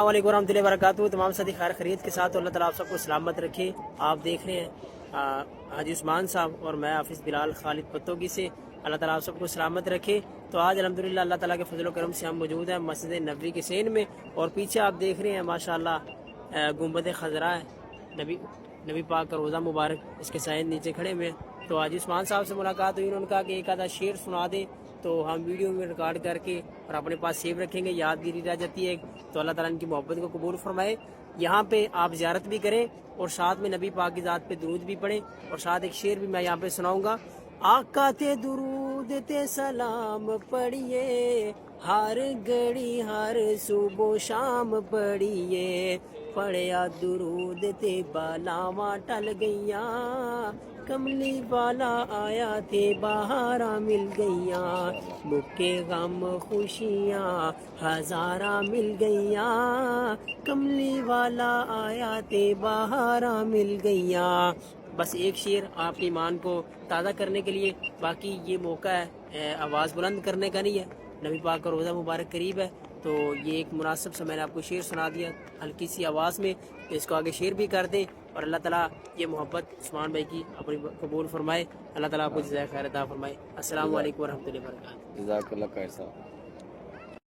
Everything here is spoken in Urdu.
السلام علیکم ورحمۃ اللہ وبرکاتہ. تمام ساتھی خیر خرید کے ساتھ اللہ تعالیٰ آپ سب کو سلامت رکھے. آپ دیکھ رہے ہیں حاجی عثمان صاحب اور میں حافظ بلال خالد پتوگی سے. اللہ تعالیٰ آپ سب کو سلامت رکھے. تو آج الحمدللہ اللہ تعالیٰ کے فضل و کرم سے ہم موجود ہیں مسجد نبوی کے سین میں, اور پیچھے آپ دیکھ رہے ہیں ماشاءاللہ گنبد خضرا ہے. نبی پاک کا روزہ مبارک اس کے سائے نیچے کھڑے ہوئے. تو حاجی عثمان صاحب سے ملاقات ہوئی, انہوں نے کہا کہ ایک آدھا شعر سنا دیں تو ہم ویڈیو میں ریکارڈ کر کے اور اپنے پاس سیو رکھیں گے, یادگیری رہ جاتی ہے. تو اللہ تعالیٰ ان کی محبت کو قبول فرمائے. یہاں پہ آپ زیارت بھی کریں اور ساتھ میں نبی پاک کی ذات پہ درود بھی پڑھیں, اور ساتھ ایک شعر بھی میں یہاں پہ سناؤں گا. آقا تے درود تے سلام پڑھیے, ہر گھڑی ہر صبح و شام پڑھیے. پڑھیا درود تے بالاواں ٹل گئیاں, کملی والا آیا تھے بہاراں مل گئیاں. مکے غم خوشیاں ہزاراں مل گئیاں, کملی والا آیا تھے بہاراں مل گئیاں. بس ایک شعر آپ کے ایمان کو تازہ کرنے کے لیے. باقی یہ موقع ہے آواز بلند کرنے کا نہیں ہے, نبی پاک کا روزہ مبارک قریب ہے, تو یہ ایک مناسب سے میں نے آپ کو شعر سنا دیا ہلکی سی آواز میں. اس کو آگے شعر بھی کر دیں, اور اللہ تعالیٰ یہ محبت عثمان بھائی کی اپنی قبول فرمائے. اللہ تعالیٰ آپ کو جزائے خیر عطا فرمائے. السلام علیکم ورحمۃ اللہ وبرکاتہ. جزاک اللہ خیر صاحب.